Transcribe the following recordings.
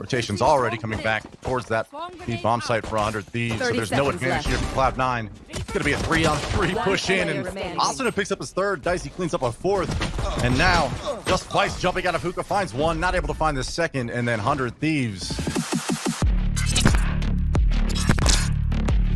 Rotation's already coming back towards that bomb site for 100 Thieves, so there's no advantage here for Cloud9. It's going to be a 3-on-3 push in, and Asuna picks up his third. Dicey cleans up a fourth, and now just Vice jumping out of Hookah finds one, not able to find the second, and then 100 Thieves.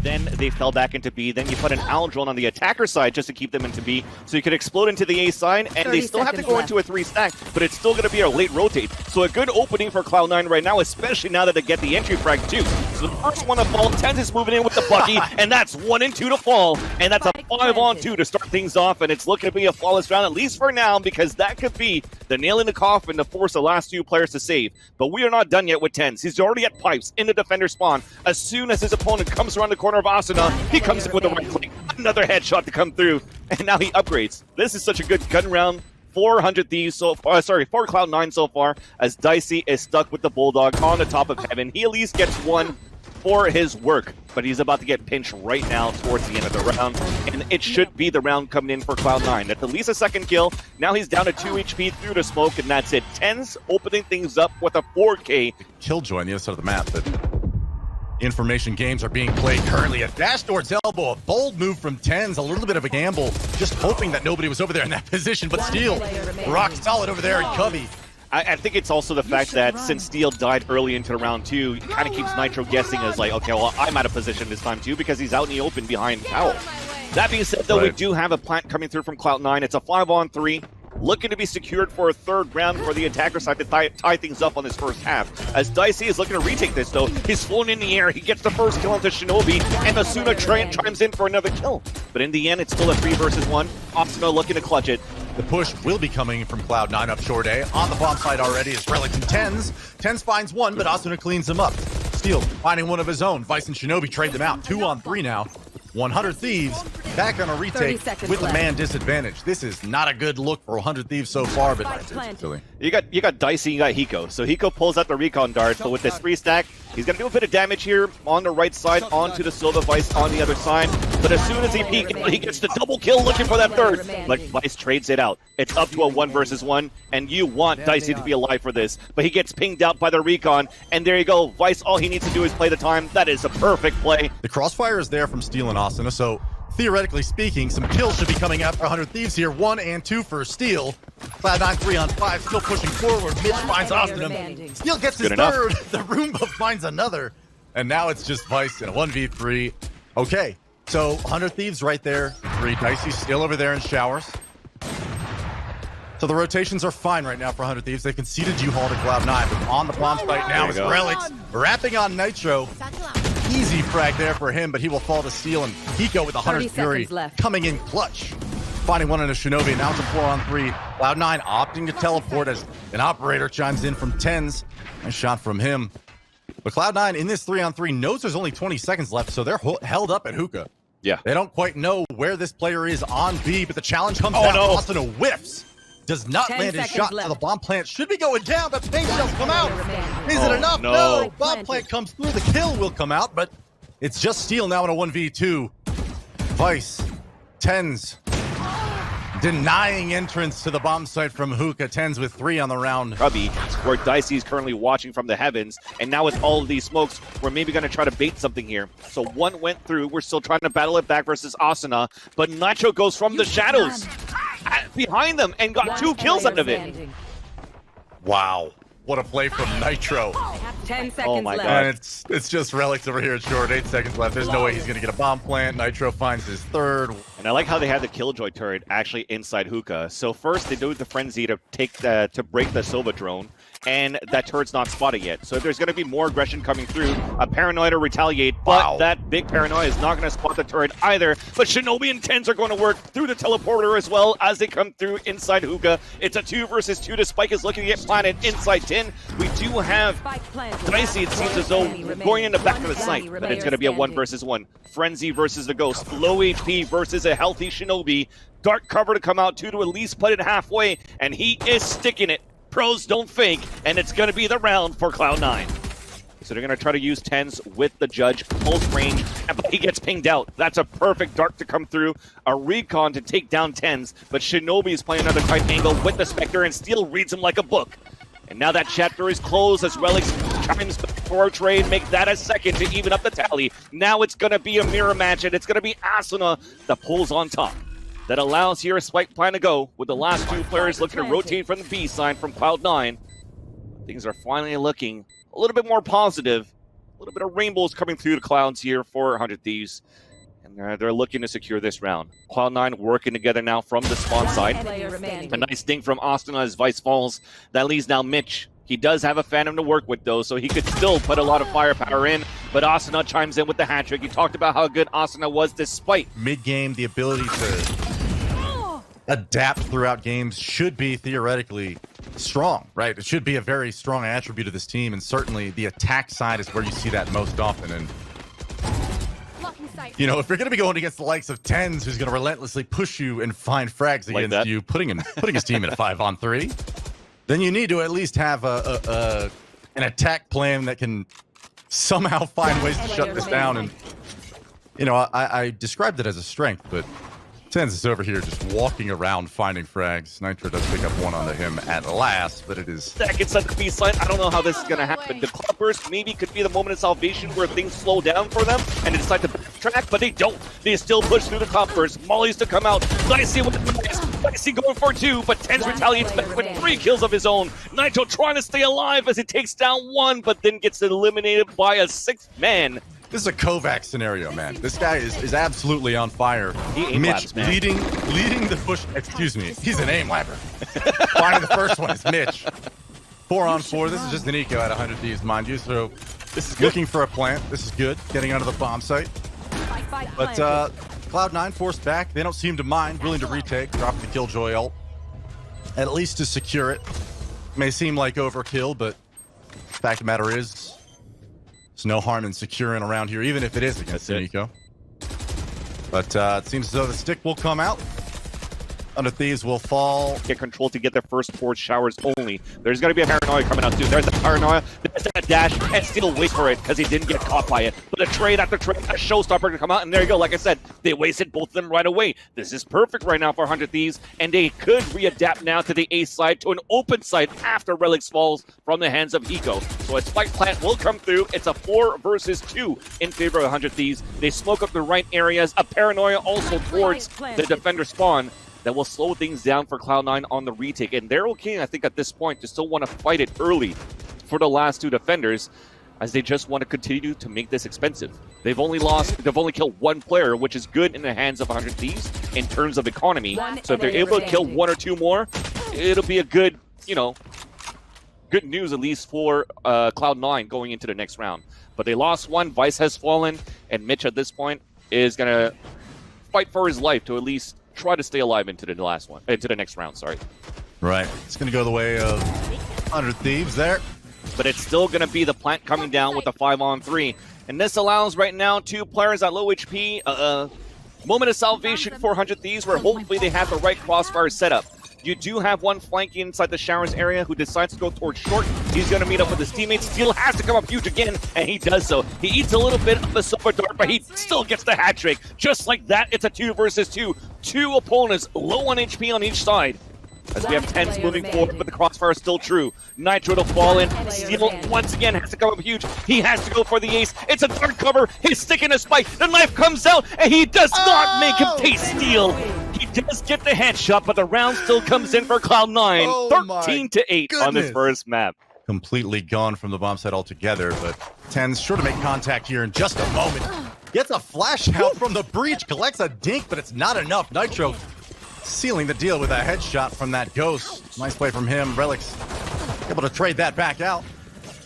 Then they fell back into B. Then you put an owl drone on the attacker side just to keep them into B. So you could explode into the A side, and they still have to go into a 3-stack, but it's still going to be a late rotate. So a good opening for Cloud9 right now, especially now that they get the entry frag too. So the first one to fall, TenZ is moving in with the Bucky, and that's 1 and 2 to fall. And that's a 5-on-2 to start things off, and it's looking to be a flawless round, at least for now, because that could be the nail in the coffin to force the last 2 players to save. But we are not done yet with TenZ. He's already at pipes in the defender spawn. As soon as his opponent comes around the corner of Asuna, he comes in with the right click. Another headshot to come through, and now he upgrades. This is such a good gun round. 400 Thieves so far, for Cloud9 so far, as Dicey is stuck with the Bulldog on the top of heaven. He at least gets one for his work, but he's about to get pinched right now towards the end of the round, and it should be the round coming in for Cloud9. That's at least a second kill. Now he's down to 2 HP through the smoke, and that's it. TenZ opening things up with a 4K. Killjoy on the other side of the map, but information games are being played currently. A dash towards elbow, a bold move from TenZ, a little bit of a gamble, just hoping that nobody was over there in that position, but Steel rock solid over there in Cubby. I think it's also the fact that since Steel died early into round 2, it kind of keeps Nitro guessing as like, okay, well, I'm out of position this time too, because he's out in the open behind Powell. That being said, though, we do have a plant coming through from Cloud9. It's a 5-on-3. Looking to be secured for a third round for the attacker side to tie things up on this first half. As Dicey is looking to retake this, though, he's flown in the air. He gets the first kill onto Shinobi, and Asuna chimes in for another kill. But in the end, it's still a 3 versus 1. Asuna looking to clutch it. The push will be coming from Cloud9 up short A. On the bomb side already is Relic and TenZ. TenZ finds one, but Asuna cleans him up. Steel finding one of his own. Vice and Shinobi trade them out. 2-on-3 now. 100 Thieves back on a retake with a man disadvantage. This is not a good look for 100 Thieves so far, but silly. You got Dicey, you got Hiko. So Hiko pulls out the recon dart, but with this 3-stack, he's going to do a bit of damage here on the right side onto the Silva Vice on the other side. But as soon as he peeks, he gets the double kill looking for that third. But Vice trades it out. It's up to a 1 versus 1, and you want Dicey to be alive for this. But he gets pinged out by the recon, and there you go. Vice, all he needs to do is play the time. That is a perfect play. The crossfire is there from Steel and Asuna, so theoretically speaking, some kills should be coming out for 100 Thieves here. 1 and 2 for Steel. Cloud9 3-on-5, still pushing forward. Mitch finds Asuna. Steel gets his third. The Roomba finds another. And now it's just Vice in a 1v3. Okay, so 100 Thieves right there. 3. Dicey still over there in showers. So the rotations are fine right now for 100 Thieves. They conceded U-Haul to Cloud9, but on the bomb site now is Relics wrapping on Nitro. Easy frag there for him, but he will fall to Steel, and Hiko with 100 Fury coming in clutch. Finding one in a Shinobi, and now it's a 4-on-3. Cloud9 opting to teleport as an operator chimes in from TenZ. Nice shot from him. But Cloud9 in this 3-on-3 knows there's only 20 seconds left, so they're held up at Hookah. Yeah. They don't quite know where this player is on B, but the challenge comes down. Asuna whiffs. Does not land his shot to the bomb plant. Should be going down, but paint shells come out. Is it enough? No. Bomb plant comes through. The kill will come out, but it's just Steel now in a 1v2. Vice, TenZ, denying entrance to the bomb site from Hookah. TenZ with 3 on the round. Cubby, where Dicey is currently watching from the heavens, and now with all of these smokes, we're maybe going to try to bait something here. So 1 went through. We're still trying to battle it back versus Asuna, but Nitro goes from the shadows behind them and got 2 kills out of it. Wow. What a play from Nitro. 10 seconds oh my left. God. And it's just Relics over here at short. 8 seconds left. There's no way he's going to get a bomb plant. Nitro finds his third. And I like how they had the Killjoy turret actually inside Hookah. So first they do the Frenzy to break the Silva drone, and that turret's not spotted yet. So there's going to be more aggression coming through. A Paranoid to retaliate, but that big Paranoid is not going to spot the turret either. But Shinobi and TenZ are going to work through the teleporter as well as they come through inside Hookah. It's a 2 versus 2. The Spike is looking to get planted inside 10. We do have Dicey, it seems as though going in the back of the site, but it's going to be a 1 versus 1. Frenzy versus the Ghost. Low HP versus a healthy Shinobi. Dark cover to come out too to at least put it halfway, and he is sticking it. Pros don't fake, and it's going to be the round for Cloud9. So they're going to try to use TenZ with the Judge, close range, but he gets pinged out. That's a perfect Dark to come through, a recon to take down TenZ, but Shinobi is playing another kite angle with the Spectre, and Steel reads him like a book. And now that chapter is closed as Relics chimes for a trade, make that a second to even up the tally. Now it's going to be a mirror match, and it's going to be Asuna that pulls on top. That allows here a spike plan to go, with the last two players looking to rotate from the B side from Cloud9. Things are finally looking a little bit more positive. A little bit of rainbows coming through the clouds here for 100 Thieves. And they're looking to secure this round. Cloud9 working together now from the spawn side. A nice ding from Austin as Vice falls. That leaves now Mitch. He does have a Phantom to work with, though, so he could still put a lot of firepower in. But Asuna chimes in with the hat trick. He talked about how good Asuna was despite mid-game, the ability to adapt throughout games should be theoretically strong, right? It should be a very strong attribute of this team, and certainly the attack side is where you see that most often. And you know, if you're going to be going against the likes of Tens, who's going to relentlessly push you and find frags like against that. you, putting his team in a 5-on-3, then you need to at least have an attack plan that can somehow find ways to shut this down. And you know, I described it as a strength, but Tens is over here just walking around finding frags. Nitro does pick up one onto him at last, but it is... Stack inside the B side. I don't know how this is going to happen. The Cloudburst maybe could be the moment of salvation where things slow down for them and they decide to backtrack, but they don't. They still push through the Cloudburst. Molly's to come out. Dicey with the nice. Dicey going for 2, but Tens retaliates back with 3 kills of his own. Nitro trying to stay alive as he takes down 1, but then gets eliminated by a 6th man. This is a Kovac scenario, man. This guy is absolutely on fire. Mitch leading the push. Excuse me. He's an aim labber. Finding the first one is Mitch. 4-on-4. This is just an eco at 100 Thieves, mind you. So this is looking for a plant. This is good. Getting onto the bomb site. But Cloud9 forced back. They don't seem to mind. Willing to retake. Drop the Killjoy ult. At least to secure it. May seem like overkill, but the fact of the matter is, there's no harm in securing around here, even if it is against Nico. But it seems as though the stick will come out. 100 Thieves will fall. Get control to get their first 4 showers only. There's going to be a Paranoia coming out too. There's a Paranoia. There's that dash, and still wait for it because he didn't get caught by it. But a trade after trade, a showstopper to come out, and there you go. Like I said, they wasted both of them right away. This is perfect right now for 100 Thieves, and they could readapt now to the A side, to an open side after Relics falls from the hands of Hiko. So a spike plant will come through. It's a 4 versus 2 in favor of 100 Thieves. They smoke up the right areas. A Paranoia also towards the defender spawn. That will slow things down for Cloud9 on the retake. And they're okay, I think, at this point, to still want to fight it early for the last 2 defenders, as they just want to continue to make this expensive. They've only killed 1 player, which is good in the hands of 100 Thieves in terms of economy. So if they're able to kill 1 or 2 more, it'll be a good, you know, good news at least for Cloud9 going into the next round. But they lost 1, Vice has fallen, and Mitch at this point is going to fight for his life to at least try to stay alive into the next round, sorry. Right. It's going to go the way of 100 Thieves there. But it's still going to be the plant coming down with a 5-on-3. And this allows right now 2 players at low HP, moment of salvation for 100 Thieves, where hopefully they have the right crossfire setup. You do have 1 flanking inside the showers area who decides to go towards short. He's going to meet up with his teammates. Steel has to come up huge again, and he does so. He eats a little bit of the silver dart, but he still gets the hat trick. Just like that, it's a 2 versus 2. 2 opponents, low on HP on each side. As we have Tens moving forward, but the crossfire is still true. Nitro to fall in. Steel once again has to come up huge. He has to go for the ace. It's a third cover. He's sticking a spike. The knife comes out, and he does not make him taste Steel. He does get the headshot, but the round still comes in for Cloud9. 13-8 on this first map. Completely gone from the bomb site altogether, but Tens sure to make contact here in just a moment. Gets a flash out from the breach, collects a dink, but it's not enough. Nitro sealing the deal with a headshot from that Ghost. Nice play from him. Relics able to trade that back out.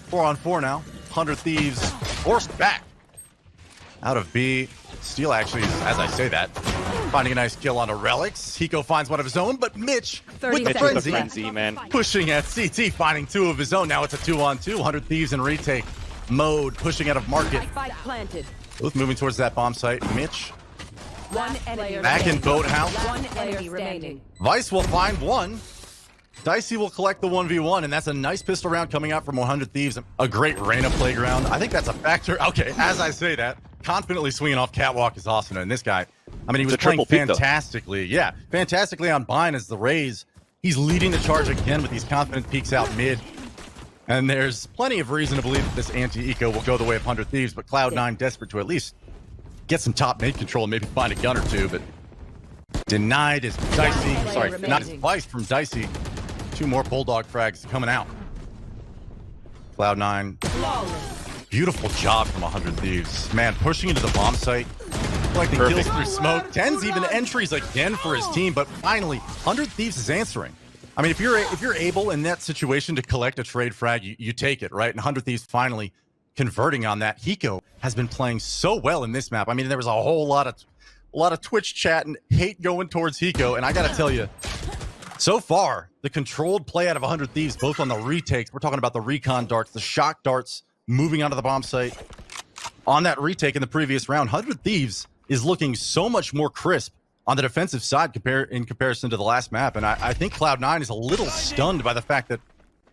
4-on-4 now. 100 Thieves forced back out of B. Steel actually, as I say that, finding a nice kill on a Relics. Hiko finds one of his own, but Mitch with the frenzy, man. Pushing at CT, finding 2 of his own. Now it's a 2-on-2. 100 Thieves in retake mode, pushing out of market. Both moving towards that bomb site. Mitch back in Boathouse. Vice will find 1. Dicey will collect the 1v1, and that's a nice pistol round coming out from 100 Thieves. A great Reyna playground. I think that's a factor. Okay, as I say that, confidently swinging off Catwalk is awesome. And this guy, I mean, he was playing fantastically. Yeah, fantastically on Bind as the Raze. He's leading the charge again with these confident peeks out mid. And there's plenty of reason to believe that this anti-eco will go the way of 100 Thieves, but Cloud9 desperate to at least get some top mid control and maybe find a gun or two, but denied is Dicey. Sorry, not his twice from Dicey. 2 more Bulldog frags coming out. Cloud9. Beautiful job from 100 Thieves. Man, pushing into the bomb site, collecting kills through smoke. Ten's even entries again for his team, but finally, 100 Thieves is answering. I mean, if you're able in that situation to collect a trade frag, you take it, right? And 100 Thieves finally converting on that. Hiko has been playing so well in this map. I mean, there was a whole lot of Twitch chat and hate going towards Hiko, and I gotta tell you, so far, the controlled play out of 100 Thieves, both on the retakes, we're talking about the recon darts, the shock darts, moving onto the bomb site. On that retake in the previous round, 100 Thieves is looking so much more crisp on the defensive side in comparison to the last map. And I think Cloud9 is a little stunned by the fact that,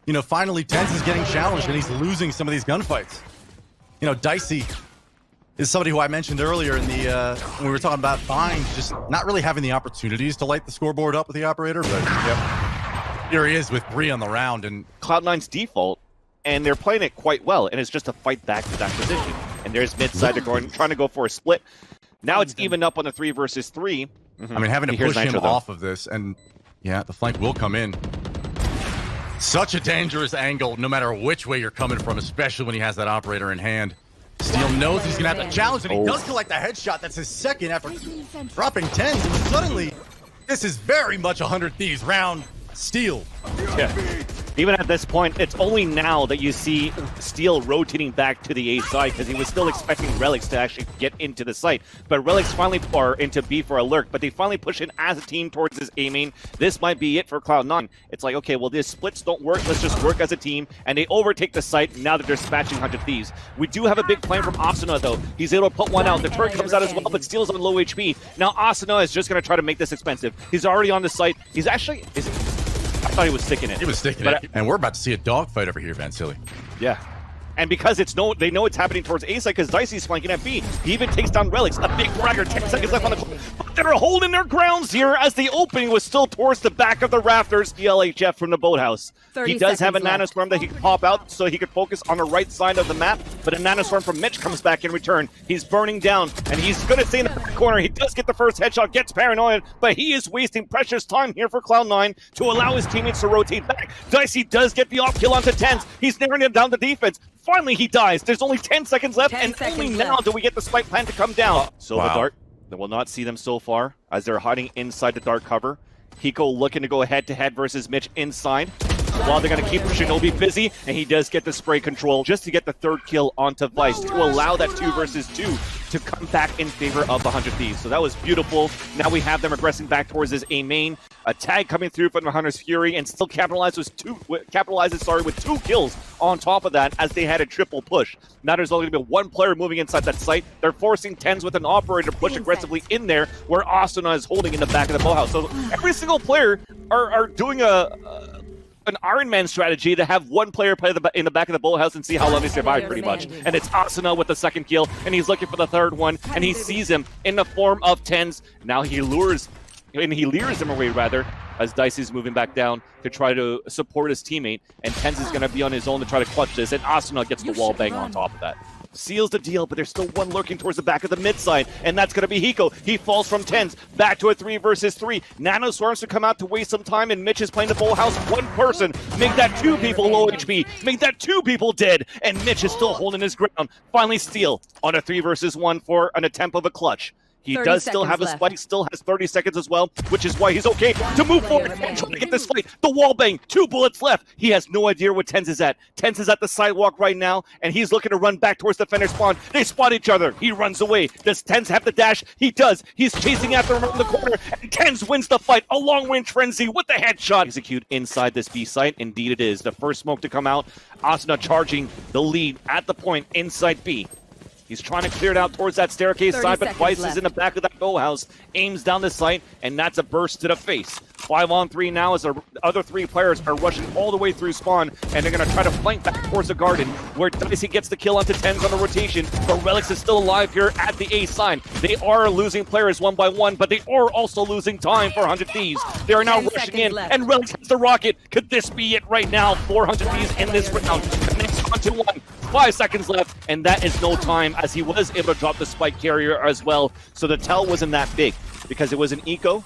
you know, finally Tenz is getting challenged and he's losing some of these gunfights. You know, Dicey is somebody who I mentioned earlier in the when we were talking about Vines, just not really having the opportunities to light the scoreboard up with the operator, but yep, here he is with 3 on the round. And Cloud9's default, and they're playing it quite well, and it's just a fight back to that position. And there's mid side, they're trying to go for a split. Now it's even up on the 3 versus 3. I mean, having to push him off of this, and yeah, the flank will come in. Such a dangerous angle, no matter which way you're coming from, especially when he has that operator in hand. Steel knows he's gonna have to challenge, and he does collect a headshot. That's his second after dropping 10. And suddenly, this is very much 100 Thieves round. Steel. Yeah. Even at this point, it's only now that you see Steel rotating back to the A side, because he was still expecting Relics to actually get into the site. But Relics finally are into B for a lurk, but they finally push in as a team towards his A main. This might be it for Cloud9. It's like, okay, well, these splits don't work. Let's just work as a team. And they overtake the site now that they're dispatching 100 Thieves. We do have a big plan from Asuna, though. He's able to put one out. The turret comes out as well, but Steel's on low HP. Now Asuna is just going to try to make this expensive. He's already on the site. He's actually... I thought he was sticking it. He was sticking it. And we're about to see a dogfight over here, Vansili. Yeah. And because they know it's happening towards A side, because Dicey's flanking at B. He even takes down Relics. A big fragger, 10 seconds left on the clock. But they're holding their grounds here as the opening was still towards the back of the rafters. The LHF from the boathouse. He does have a nanostorm that he can pop out so he could focus on the right side of the map, but a nanostorm from Mitch comes back in return. He's burning down, and he's going to stay in the corner. He does get the first headshot, gets paranoid, but he is wasting precious time here for Cloud9 to allow his teammates to rotate back. Dicey does get the off kill onto Tenz. He's narrowing it down to defense. Finally, he dies. There's only 10 seconds left, and only now do we get the spike plan to come down. So the dart, they will not see them so far as they're hiding inside the dark cover. Hiko looking to go head-to-head versus Mitch inside. While they're going to keep Shinobi busy, and he does get the spray control just to get the 3rd kill onto Vice to allow that 2 versus 2 to come back in favor of the 100 Thieves. So that was beautiful. Now we have them regressing back towards his A main. A tag coming through from the Hunter's Fury, and still capitalizes with 2 kills on top of that as they had a triple push. Now there's only going to be 1 player moving inside that site. They're forcing Tenz with an operator to push aggressively in there where Asuna is holding in the back of the boathouse. So every single player are doing an Iron Man strategy to have 1 player play in the back of the boathouse and see how long they survive, pretty much. And it's Asuna with the 2nd kill, and he's looking for the 3rd one, and he sees him in the form of Tenz. Now he lures him away, rather, as Dicey's moving back down to try to support his teammate, and Tenz is going to be on his own to try to clutch this, and Asuna gets the wall bang on top of that. Seals the deal, but there's still 1 lurking towards the back of the mid side, and that's going to be Hiko. He falls from Tenz back to a 3 versus 3. Nanoswarms to come out to waste some time, and Mitch is playing the boathouse. 1 person, make that 2 people low HP, make that 2 people dead, and Mitch is still holding his ground. Finally, Steel on a 3 versus 1 for an attempt of a clutch. He does still have a spike, still has 30 seconds as well, which is why he's okay to move forward and try to get this fight. The wall bang, 2 bullets left. He has no idea where Tenz is at. Tenz is at the sidewalk right now, and he's looking to run back towards the defender spawn. They spot each other. He runs away. Does Tenz have the dash? He does. He's chasing after him around the corner, and Tenz wins the fight. A long-range frenzy with the headshot. Execute inside this B site. Indeed it is. The first smoke to come out. Asuna charging the lead at the point inside B. He's trying to clear it out towards that staircase side, but Vice is in the back of that boathouse, aims down the site, and that's a burst to the face. 5-on-3 now as the other 3 players are rushing all the way through spawn, and they're going to try to flank back towards the garden, where Dicey gets the kill onto Tens on the rotation, but Relics is still alive here at the A side. They are losing players one by one, but they are also losing time for 100 Thieves. They are now rushing in, and Relics hits the rocket. Could this be it right now? 400 Thieves in this round. Next on to 1. 5 seconds left, and that is no time, as he was able to drop the spike carrier as well. So the tell wasn't that big, because it was an eco,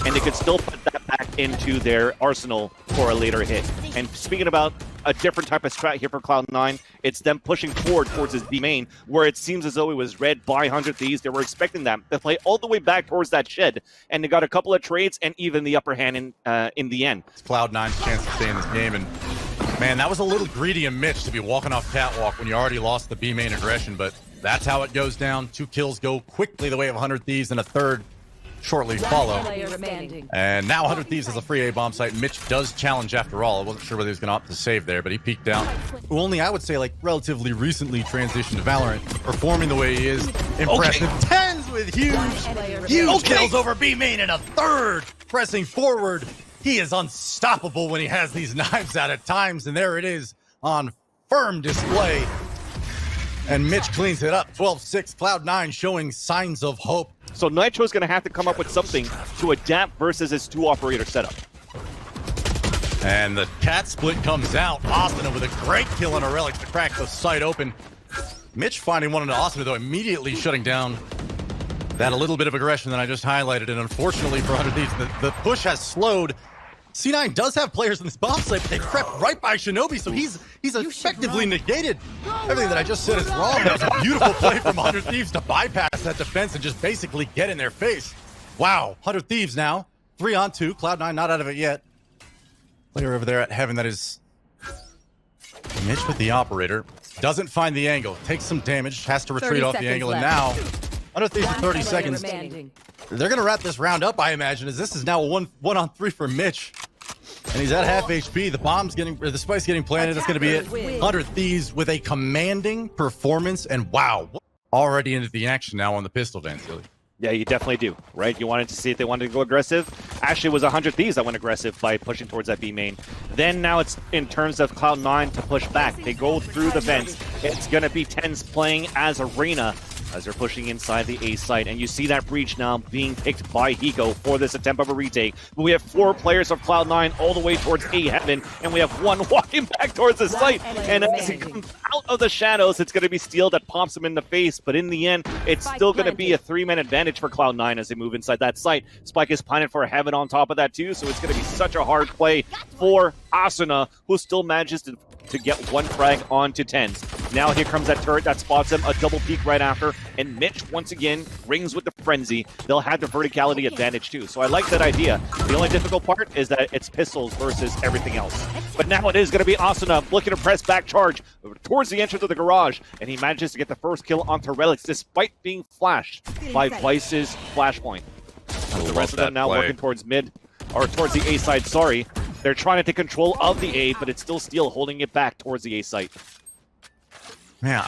and they could still put that back into their arsenal for a later hit. And speaking about a different type of strat here for Cloud9, it's them pushing forward towards his B main, where it seems as though it was read by 100 Thieves. They were expecting them to play all the way back towards that shed, and they got a couple of trades and even the upper hand in the end. It's Cloud9's chance to stay in this game, and man, that was a little greedy of Mitch to be walking off catwalk when you already lost the B main aggression, but that's how it goes down. 2 kills go quickly the way of 100 Thieves, and a third shortly follow. And now 100 Thieves has a free A bomb site. Mitch does challenge after all. I wasn't sure whether he was going to opt to save there, but he peeked out. Who only, I would say, like, relatively recently transitioned to Valorant, performing the way he is. Impressive. Okay. Tens with huge kills over B main, and a third pressing forward. He is unstoppable when he has these knives out at times, and there it is on firm display. And Mitch cleans it up. 12-6, Cloud9 showing signs of hope. So Nitro's going to have to come up with something to adapt versus his 2-operator setup. And the cat split comes out. Austin with a great kill on a Relic to crack the site open. Mitch finding one into Austin, though, immediately shutting down that a little bit of aggression that I just highlighted. And unfortunately for 100 Thieves, the push has slowed. C9 does have players in this bomb site, but they crept right by Shinobi, so he's effectively negated. Everything that I just said is wrong. That was a beautiful play from 100 Thieves to bypass that defense and just basically get in their face. Wow, 100 Thieves now. 3-on-2, Cloud9 not out of it yet. Player over there at Heaven, that is Mitch with the operator. Doesn't find the angle, takes some damage, has to retreat off the angle, and now 100 Thieves with 30 seconds. They're going to wrap this round up, I imagine, as this is now a one-on-3 for Mitch. And he's at half HP. The spike's getting planted. That's going to be it. 100 Thieves with a commanding performance. And wow, already into the action now on the pistol, Vansili. Yeah, you definitely do, right? You wanted to see if they wanted to go aggressive. Actually, it was 100 Thieves that went aggressive by pushing towards that B main. Then now it's in terms of Cloud9 to push back. They go through the vents. It's going to be Tens playing as Arena as they're pushing inside the A site, and you see that breach now being picked by Hiko for this attempt of a retake. But we have 4 players of Cloud9 all the way towards A Heaven, and we have 1 walking back towards the site. And as he comes out of the shadows, it's going to be Steel that pops him in the face. But in the end, it's still going to be a 3-man advantage for Cloud9 as they move inside that site. Spike is planted for Heaven on top of that too, so it's going to be such a hard play for Asuna, who still manages to get 1 frag onto Tens. Now here comes that turret that spots him, a double peek right after, and Mitch once again rings with the frenzy. They'll have the verticality advantage too, so I like that idea. The only difficult part is that it's pistols versus everything else. But now it is going to be Asuna looking to press back charge towards the entrance of the garage, and he manages to get the first kill onto Relics despite being flashed by Vice's flashpoint. The rest of them now working towards mid, or towards the A side, sorry. They're trying to take control of the A, but it's still Steel holding it back towards the A site. Man,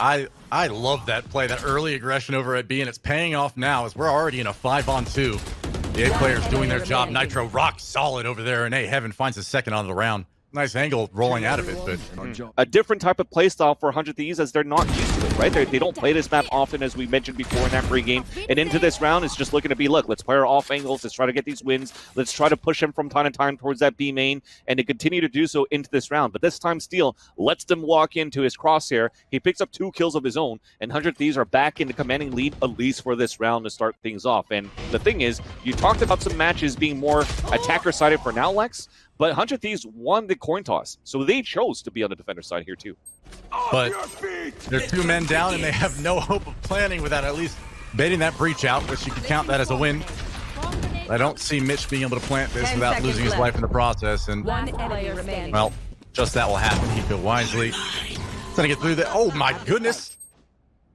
I love that play, that early aggression over at B, and it's paying off now as we're already in a 5-on-2. The A players doing their job. Nitro rock solid over there, and A Heaven finds his second on the round. Nice angle rolling out of it, but a different type of playstyle for 100 Thieves as they're not used to it, right? They don't play this map often, as we mentioned before in that pregame. And into this round, it's just looking to be, look, let's play our off angles, let's try to get these wins, let's try to push them from time to time towards that B main, and to continue to do so into this round. But this time, Steel lets them walk into his crosshair. He picks up 2 kills of his own, and 100 Thieves are back in the commanding lead, at least for this round, to start things off. And the thing is, you talked about some matches being more attacker-sided for now, Lex, but 100 Thieves won the coin toss, so they chose to be on the defender side here too. But they're 2 men down, and they have no hope of planning without at least baiting that breach out, which you can count that as a win. I don't see Mitch being able to plant this without losing his life in the process, and well, just that will happen. He feel wisely. Trying to get through the. Oh my goodness!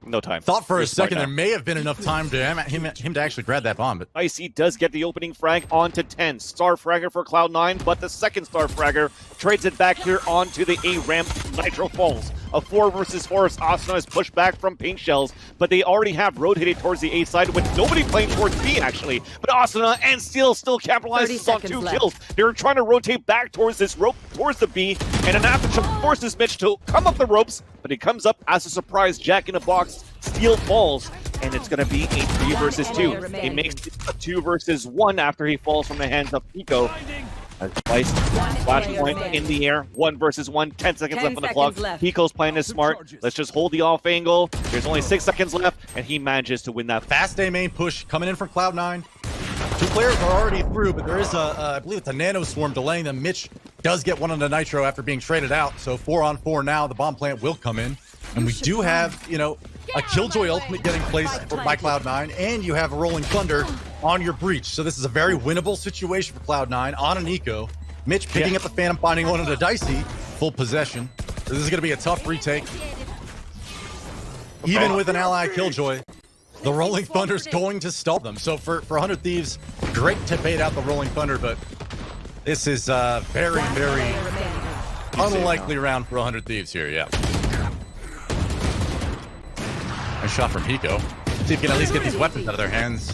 No time. Thought for a second there may have been enough time to him to actually grab that bomb, but Icy does get the opening frag onto 10. Star fragger for Cloud9, but the second star fragger trades it back here onto the A ramp. Nitro falls. A 4 versus 4 as Asuna is pushed back from paint shells, but they already have rotated towards the A side with nobody playing towards B actually. But Asuna and Steel still capitalizes on 2 kills. They're trying to rotate back towards this rope, towards the B, and an Aftershock forces Mitch to come up the ropes, but he comes up as a surprise Jack in a Box. Steel falls, and it's going to be a 3 versus 2. He makes a 2 versus 1 after he falls from the hands of Pico. Twice, flashpoint in the air, 1 versus 1, 10 seconds left on the clock. Pico's playing this smart. Let's just hold the off angle. There's only 6 seconds left, and he manages to win that. Fast A main push coming in from Cloud9. 2 players are already through, but there is I believe it's a Nano Swarm delaying them. Mitch does get one on the Nitro after being traded out, so 4-on-4 now. The bomb plant will come in, and we do have, you know, a Killjoy ultimate getting placed by Cloud9, and you have a Rolling Thunder on your breach. So this is a very winnable situation for Cloud9 on an eco. Mitch picking up the Phantom, finding one of the Dicey, full possession. This is going to be a tough retake. Even with an ally Killjoy, the Rolling Thunder's going to stall them. So for 100 Thieves, great to bait out the Rolling Thunder, but this is a very, very unlikely round for 100 Thieves here, yeah. Nice shot from Pico. See if he can at least get these weapons out of their hands.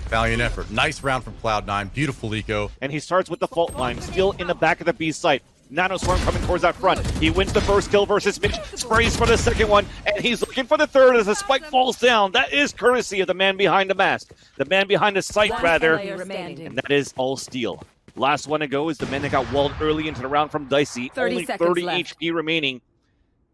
Valiant effort. Nice round from Cloud9. Beautiful eco. And he starts with the fault line, still in the back of the B site. Nano Swarm coming towards that front. He wins the first kill versus Mitch, sprays for the second one, and he's looking for the third as the spike falls down. That is courtesy of the man behind the mask. The man behind the site, rather. And that is all Steel. Last one to go is the man that got walled early into the round from Dicey. Only 30 HP remaining.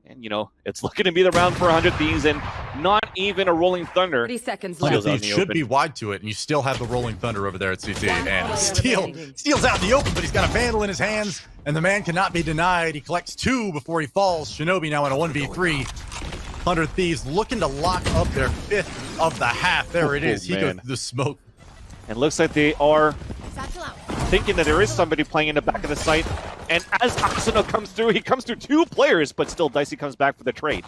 And, you know, it's looking to be the round for 100 Thieves, and not even a Rolling Thunder. 30 seconds left. left. Thieves should be wide to it, and you still have the Rolling Thunder over there at CT. And Steel's out in the open, but he's got a Vandal in his hands, and the man cannot be denied. He collects 2 before he falls. Shinobi now in a 1v3. 100 Thieves looking to lock up their 5th of the half. There it is. He goes through the smoke. And looks like they are thinking that there is somebody playing in the back of the site. And as Asuna comes through, he comes through 2 players, but still Dicey comes back for the trade.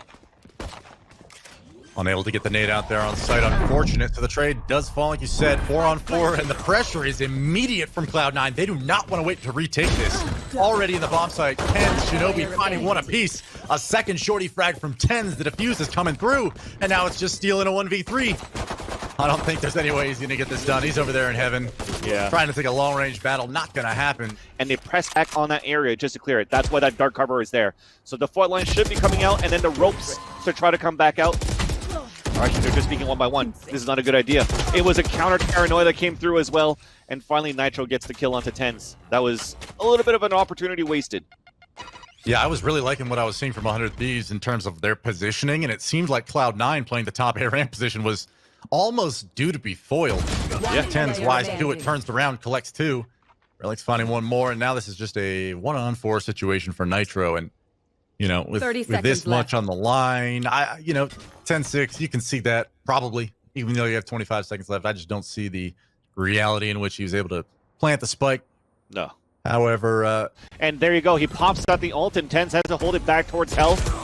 Unable to get the nade out there on site, unfortunate. So the trade does fall, like you said, 4-on-4, and the pressure is immediate from Cloud9. They do not want to wait to retake this. Already in the bomb site, TenZ, Shinobi finding 1 apiece. A second shorty frag from TenZ. The defuse is coming through, and now it's just Steel in a 1v3. I don't think there's any way he's going to get this done. He's over there in heaven. Yeah. Trying to take a long-range battle. Not going to happen. And they press back on that area just to clear it. That's why that dark cover is there. So the fault line should be coming out, and then the ropes to try to come back out. Actually, they're just speaking 1 by 1. This is not a good idea. It was a counter paranoia that came through as well. And finally, Nitro gets the kill onto TenZ. That was a little bit of an opportunity wasted. Yeah, I was really liking what I was seeing from 100 Thieves in terms of their positioning, and it seemed like Cloud9 playing the top A ramp position was almost due to be foiled. Yeah, TenZ wise to it, turns around, collects 2. Relic's finding 1 more, and now this is just a 1-on-4 situation for Nitro. And, you know, with this much on the line, you know, 10-6, you can see that probably, even though you have 25 seconds left. I just don't see the reality in which he was able to plant the spike. No. However, and there you go. He pops out the ult, and TenZ has to hold it back towards health.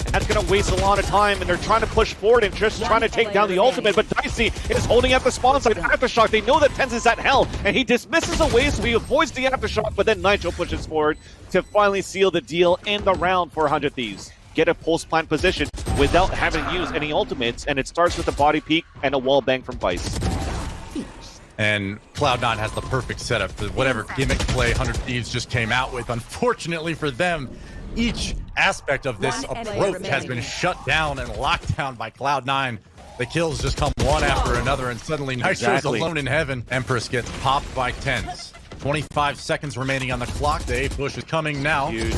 And that's going to waste a lot of time, and they're trying to push forward and just trying to take down the ultimate, but Dicey is holding at the spawn side. Aftershock, they know that TenZ is at hell, and he dismisses away, so he avoids the Aftershock, but then Nitro pushes forward to finally seal the deal and the round for 100 Thieves. Get a post-plant position without having used any ultimates, and it starts with a body peek and a wall bang from Vice. And Cloud9 has the perfect setup to whatever gimmick play 100 Thieves just came out with. Unfortunately for them, each aspect of this approach has been shut down and locked down by Cloud9. The kills just come one after another, and suddenly Nitro's alone in heaven. Empress gets popped by TenZ. 25 seconds remaining on the clock. The A push is coming now. Huge.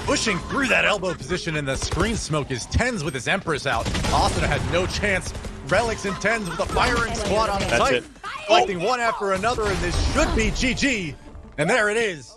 Pushing through that elbow position in the screen smoke is TenZ with his Empress out. Asuna had no chance. Relics and TenZ with a firing squad on site. Collecting 1 after another, and this should be GG. And there it is.